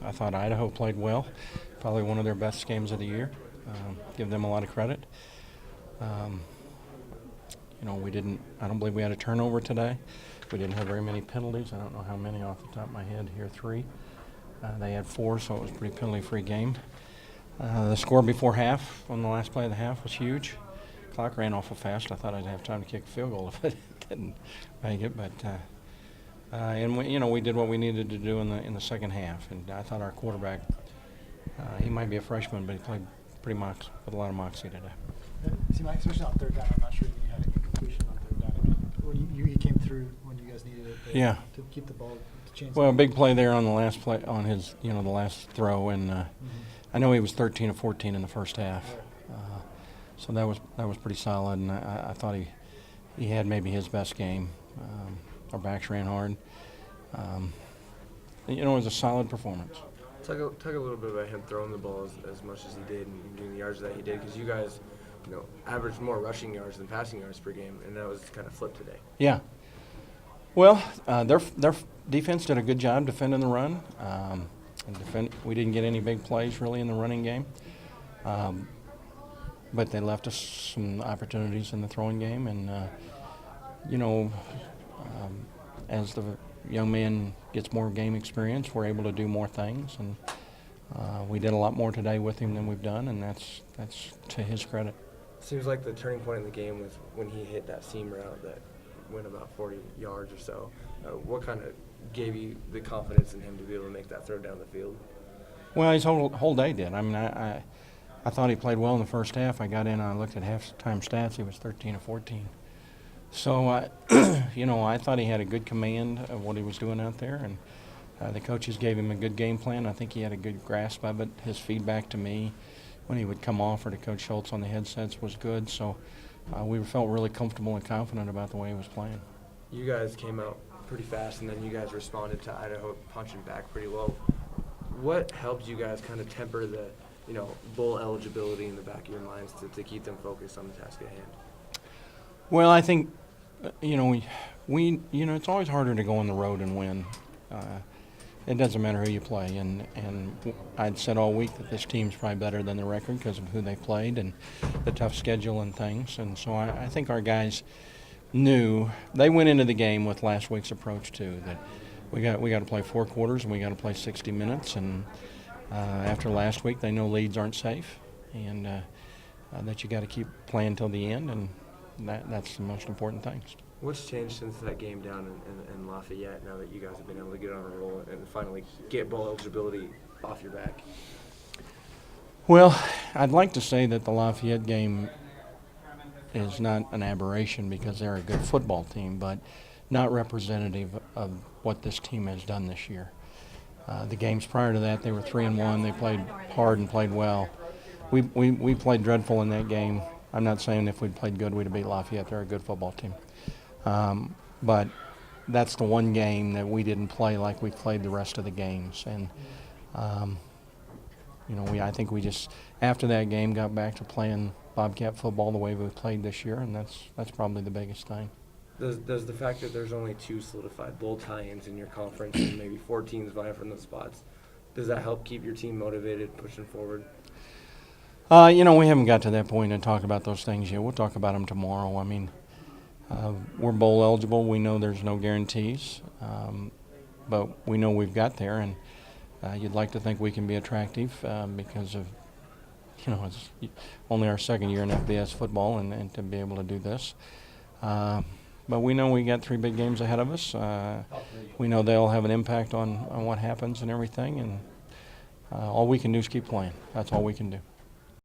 I thought Idaho played well, probably one of their best games of the year. Give them a lot of credit. I don't believe we had a turnover today. We didn't have very many penalties. I don't know how many off the top of my head here, 3. They had 4, so it was a pretty penalty-free game. The score before half, on the last play of the half, was huge. Clock ran awful fast. I thought I'd have time to kick a field goal if I didn't make it, but we did what we needed to do in the second half. And I thought our quarterback, he might be a freshman, but he played with a lot of moxie today. See, Mike, especially on third down, I'm not sure that you had a completion on third down. I mean, when you came through when you guys needed it to keep the ball, to change. Well, a big play there on the last play, on his, the last throw, and I know he was 13 of 14 in the first half, so that was pretty solid, and I thought he had maybe his best game. Our backs ran hard. It was a solid performance. Talk a little bit about him throwing the ball as much as he did and doing the yards that he did, because you guys, averaged more rushing yards than passing yards per game, and that was kind of flipped today. Yeah. Well, their defense did a good job defending the run. We didn't get any big plays really in the running game, but they left us some opportunities in the throwing game, and as the young man gets more game experience, we're able to do more things, and we did a lot more today with him than we've done, and that's to his credit. Seems like the turning point in the game was when he hit that seam route that went about 40 yards or so. What kind of gave you the confidence in him to be able to make that throw down the field? Well, his whole day did. I mean, I thought he played well in the first half. I got in and I looked at halftime stats. He was 13 of 14. So, I thought he had a good command of what he was doing out there, and the coaches gave him a good game plan. I think he had a good grasp of it. His feedback to me when he would come off or to Coach Schultz on the headsets was good. So we felt really comfortable and confident about the way he was playing. You guys came out pretty fast, and then you guys responded to Idaho punching back pretty low. What helped you guys kind of temper the, bowl eligibility in the back of your minds to keep them focused on the task at hand? Well, I think, it's always harder to go on the road and win. It doesn't matter who you play, and I'd said all week that this team's probably better than the record because of who they played and the tough schedule and things. And so I think our guys knew they went into the game with last week's approach too, that we got to play 4 quarters and we got to play 60 minutes. And after last week, they know leads aren't safe, and that you got to keep playing till the end, and that's the most important things. What's changed since that game down in Lafayette, now that you guys have been able to get on a roll and finally get bowl eligibility off your back? Well, I'd like to say that the Lafayette game is not an aberration because they're a good football team, but not representative of what this team has done this year. The games prior to that, they were 3-1. They played hard and played well. We played dreadful in that game. I'm not saying if we'd played good, we'd have beat Lafayette. They're a good football team. But that's the one game that we didn't play like we played the rest of the games. And, I think we just, after that game, got back to playing Bobcat football the way we played this year, and that's probably the biggest thing. Does the fact that there's only 2 solidified bowl tie-ins in your conference and maybe 4 teams vying for those spots, does that help keep your team motivated, pushing forward? We haven't got to that point and talked about those things yet. We'll talk about them tomorrow. I mean, we're bowl eligible. We know there's no guarantees, but we know we've got there, and you'd like to think we can be attractive because of, it's only our second year in FBS football, and to be able to do this. But we know we got 3 big games ahead of us. We know they'll have an impact on what happens and everything, and all we can do is keep playing. That's all we can do.